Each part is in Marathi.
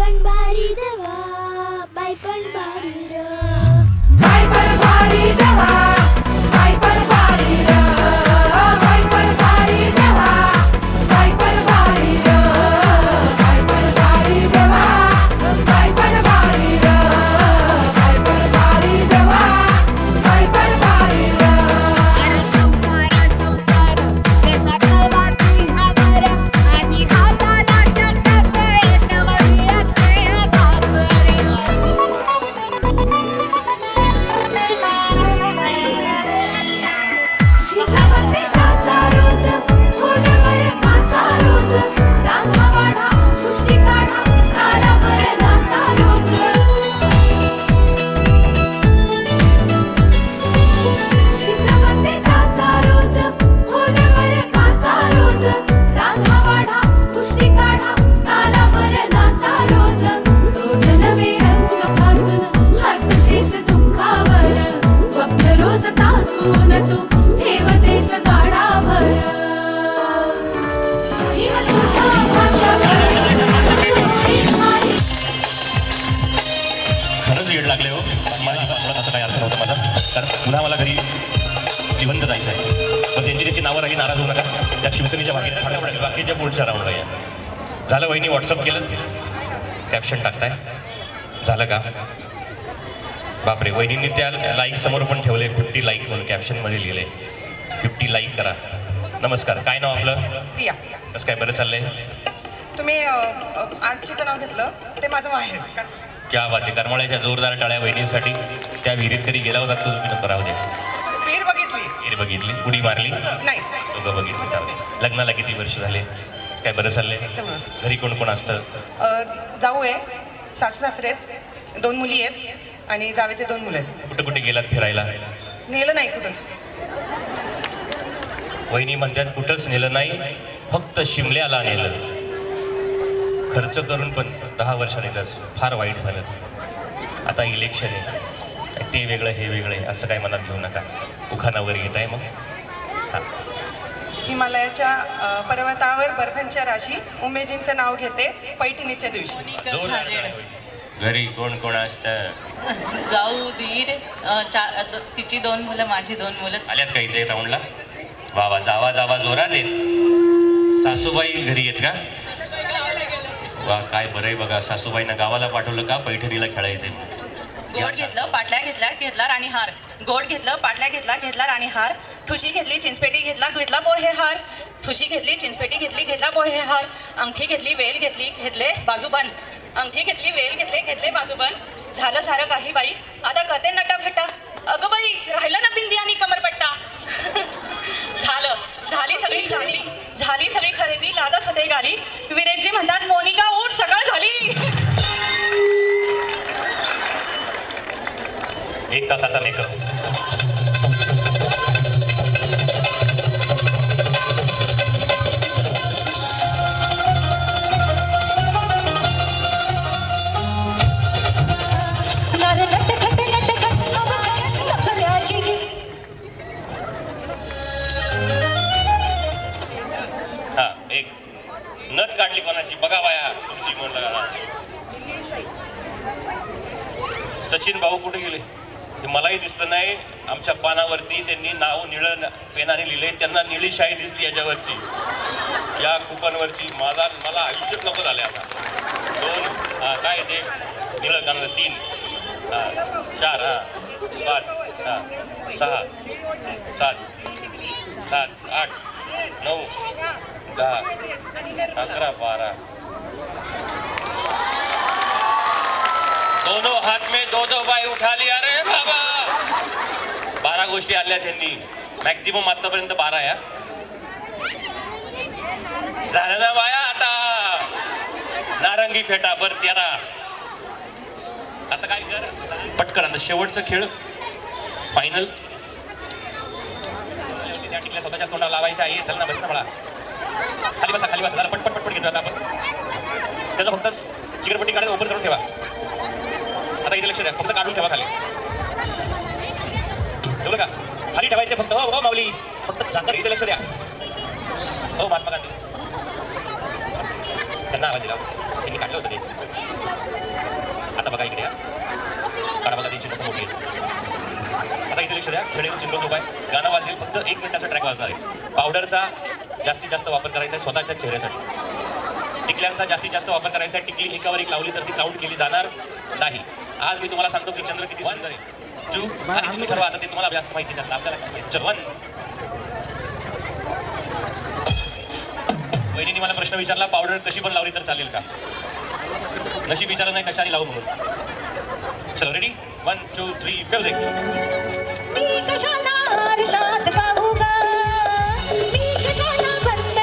पण भारी देवा, बाई पण भारी र, बाई पण भारी देवा, बाई पण भारी र, बाई पण भारी देवा, बाई पण भारी र, बाई पण भारी देवा, बाई पण भारी र, बाई पण भारी देवा, बाई पण भारी र. अरे संसार संसार त्याचा कवाती हावर आणि हाताला चटक येतं मिळत नाही भाकर. जिजाबाई काचा रोज, खोलवर काचा रोज, रांगा वाढा, कुस्ती काढा, तालावर नाचा रोज. जिजाबाई काचा रोज, खोलवर काचा रोज, रांगा वाढा, कुस्ती काढा, तालावर नाचा रोज. रोज नवे रंग फासून हसतेस दुःखावर, स्वप्न रोज तासून तू ठेवतेस गाडाभर. जीव तुझा भाग्यावर, जोडी माझी. खरंच येड लागले हो. मला मुळात असं काही अर्थ नव्हतं माझा, कारण पुन्हा मला घरी जिवंत जायचं आहे. पण त्यांची त्याची नावं राही, नाराज होऊ नका. त्या शिवसेनेच्या मागे फाट्या पडायच्या, बाकीच्या पुढच्या राऊंडला या. झालं वहिनी, व्हॉट्सअप केलं, कॅप्शन टाकताय, झालं का? बापरे, वहिनींनी त्या लाईक समोर पण ठेवले, 50 लाईक म्हणून कॅप्शनमध्ये लिहिले, 50 लाईक करा. नमस्कार, काय नाव आपलं? प्रिया, कसं काय, बरं चाललंय? तुम्ही आर्चीचं नाव घेतलं ते माझं माहेर. क्या बात आहे. करमाळ्याच्या जोरदार टाळ्या वहिनीसाठी. त्या विहिरीत कधी गेला होता तो तुम्ही? नको राहू दे. पीर बघितली विहीर बघितली, उडी मारली? नाही, दोघं बघितली. त्यामध्ये लग्नाला किती वर्ष झाले? काय बरं चाललंय? एकदम मस्त. घरी कोण कोण असतं? जाऊ आहे, सासू सासरे आहेत, 2 मुली आहेत आणि जावेचे 2 मुलं आहेत. कुठे कुठे गेलात फिरायला? नेलं नाही कुठंच. वहिनी म्हणतात कुठंच नेलं नाही, फक्त शिमल्याला नेलं. खर्च करून पण 10 वर्षांनीच फार वाईट झालं. आता इलेक्शन आहे, ते वेगळं हे वेगळं आहे असं काय मनात घेऊ नका. उखाणावर येत आहे मग. हां, हिमालयाच्या पर्वतावर बर्फांच्या राशी, उमेदींचं नाव घेते पैठणीच्या दिवशी. घरी कोण कोण असतं? जाऊ दीर तिची 2 मुलं, माझी 2 मुलं. आल्यात का इथे राऊंडला? वा वा, जावा जावा जोरात आहेत. सासूबाई घरी आहेत का? वा, काय बरं आहे बघा. सासूबाईंना गावाला पाठवलं का पैठणीला खेळायचंय? गोड घेतलं, पाटल्या घेतला राणी हार. गोड घेतलं, पाटल्या घेतला राणी हार. ठुशी घेतली, चिंचपेटी घेतला पोहे हार. ठुशी घेतली, चिंचपेटी घेतला पोहे हार. अंगठी घेतली, वेल घेतले बाजूबंद. अंगठी घेतली, वेल घेतले बाजूबंद. झालं सारं काही बाई, आता करते नटाफटा. अगं बाई, राहिलं ना बिंदी आणि कमरपट्टा. झाली सगळी खरेदी, लाजत होते गाली. विरेकजी म्हणतात मोनिका उठ, सकाळ झाली. 1 तासाचा मेकअप. हा, एक नथ काढली कोणाची बघा बाया, तुमची म्हणलं. सचिन भाऊ कुठे गेले? ते मलाही दिसलं नाही. आमच्या पानावरती त्यांनी नाव निळं पेनाने लिहिले, त्यांना निळी शाई दिसली याच्यावरची, या कुपनवरची. मला आयुष्यात नको झाले आता. 2 हा, काय ते निळं कानाला 3 हा, 4 हा, 5 हा, 6 7 8 9 10 11 12. दोनों हात में दो बाई उठा लिया रे बाबा. 12 गोष्टी आणल्या त्यांनी. मॅक्झिमम आतापर्यंत 12 या झालं ना बाया. आता नारंगी फेटा बर 13. आता काय कर पटकन, आता शेवटचा खेळ फायनल. त्या टिकल्या स्वतःच्या तोंडाला लावायच्या आहे. चल ना, बस ना मला. खाली बसा जरा पटपट घेतो आता आपण. त्याचं फक्त चिकटपट्टी काढून ओपन करून ठेवा. आता इथे लक्ष द्या, फक्त काढून ठेवा खाली. ठेवलं का? खाली ठेवायचे फक्त. हो माऊली, फक्त झाकण इथे लक्ष द्या. हो महात्मा गांधी, त्यांना आवाज दिला. मी काढलं होतं ते. आता बघा इकडे या. काढा बघा ती चिन्ह मोठी आहे. आता इथे लक्ष द्या. खेळेल चिन्ह सोबत आहे. गाणं वाजेल फक्त 1 मिनिटाचा ट्रॅक वाजणार आहे. पावडरचा जास्तीत जास्त वापर करायचा आहे स्वतःच्या चेहऱ्यासाठी. टिकल्यांचा जास्तीत जास्त वापर करायचा आहे. टिकली एकावर एक लावली तर ती काउंट केली जाणार नाही. आज मी तुम्हाला सांगतो की चंद्र किती सुंदर आहे. जू आणि तुम्ही ठरवा आता ते तुम्हाला जास्त माहिती नाही आपल्याला काय माहिती. चल वहिनीने मला प्रश्न विचारला पावडर कशी पण लावली तर चालेल का. नशीब विचारलं नाही कशाने लावू म्हणून. चलो रेडी 1 2 3 म्युझिक.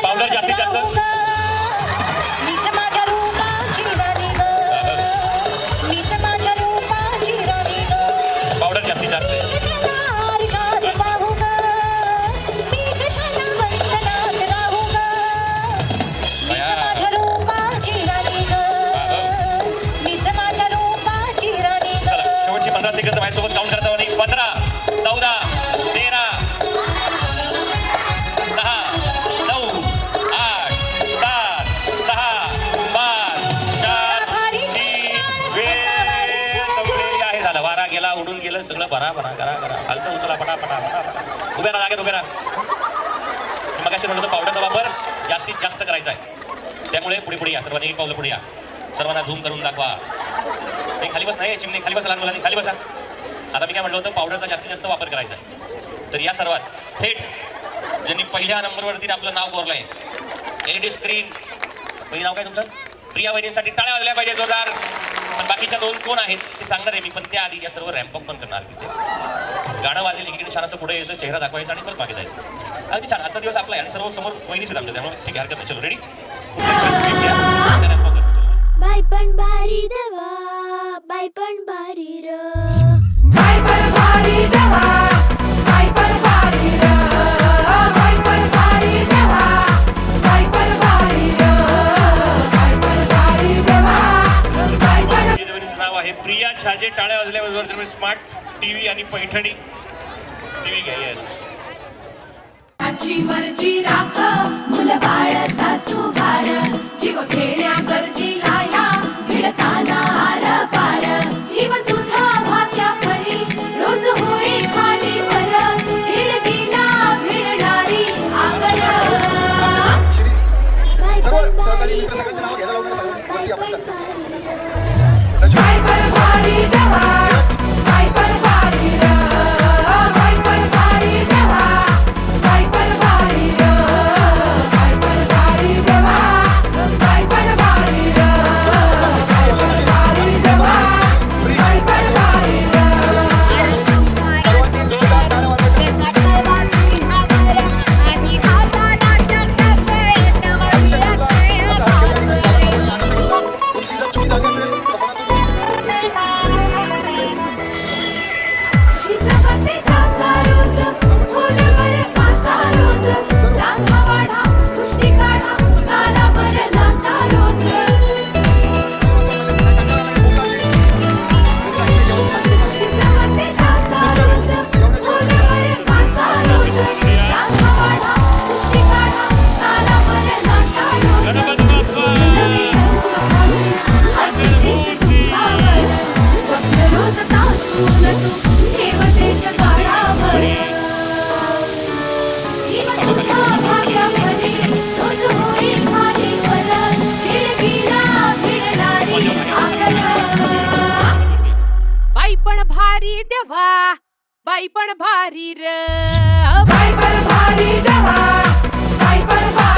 पावडर जास्तीत जास्त पावडर जास्तीत जास्त शेवटची 15 सेकंद माझ्यासोबत काउंट करता आणि 15 14 13 10 9 8 7 6 5 4 3 वेळ संपलेली आहे. झालं वारा गेला उडून गेलं सगळं भरा भरा करा करा खालचं उचला पटा पटा पटा उभ्या राहा जागेत उभ्या राहा. मग असे म्हणलं तर पावडरचा वापर जास्तीत जास्त करायचा आहे. त्यामुळे पुढे पुढे या सर्वांनी एक पावलं पुढे या. सर्वांना झूम करून दाखवा. हे खाली बस नाही चिमणी खाली बसा लहान मुलांनी खाली बसा. आता मी काय म्हटलं होतं पावडरचा जास्तीत जास्त वापर करायचा आहे. तर या सर्वात थेट ज्यांनी पहिल्या नंबरवरती आपलं नाव कोरलं आहे LED स्क्रीन. वहिनी नाव काय तुमचं. प्रिया वहिनींसाठी टाळ्या वाजल्या पाहिजे जोरदार. पण बाकीच्या 2 कोण आहेत ते सांगणार आहे मी. पण त्याआधी या सर्व रॅम्प पण करणार तिथे. गाणं वाजेल इकडे छान असं पुढे यायचं चेहरा दाखवायचा आणि परत मागे जायचं. अगदी छान. आजचा दिवस आपला आहे आणि सर्व समोर वहिनीच आहेत आमच्या त्यामुळे ठीक आहे हरकत नाही. चलो रेडी. बाई पण भारी देवा बाई पण भारी र बाई पण भारी देवा बाई पण भारी र बाई पण भारी देवा बाई पण भारी र बाई पण भारी देवा बाई पण. नाव आहे प्रिया छाजे. टाळ्या वाजल्याबरोबर तुम्ही स्मार्ट टीव्ही आणि पैठणी टीव्ही घ्या. येस आजची मर्जी राख मुल बाळ सासू हार जीव खेळण्या गरजीला या भिडताना आर पार जीव तुझा भात्या परी रोज होई खाली वर भिडकीला भिडणारी आगर बाई सर्व पण सहकारी भारी मित्र सगळ्यांचे नाव घ्यायला लावून वरती आपण पण भारी र बाई पण भारी देवा बाई पण भारी र बाई पण भारी देवा बाई पण भारी र बाई पण भारी देवा बाई पण भारी र बाई पण भारी देवा बाई पण भारी र. अरे संसार संसार त्याचा ठेवा तुझ्यावर आणि हाताला चटक नवा मिळते भाकर. शिजवते काचा रोज खोलवर काचा रोज रांगा वाढा कुस्ती काढा तालावर नाचा रोज शिजवते काचा रोज खोलवर काचा रोज रांगा वाढा कुस्ती काढा तालावर नाचा रोज नवी रंग फासून हसतेस तुझ्यावर स्वप्न रोज तासून तू ठेवतेस काढावर जीव तुझा भाग्यामध्ये रोज होई खाली वर भिडकीला भिडणारी आगर बाई पण भारी देवा बाई पण भारी र बाई पण भारी देवा बाई पण भारी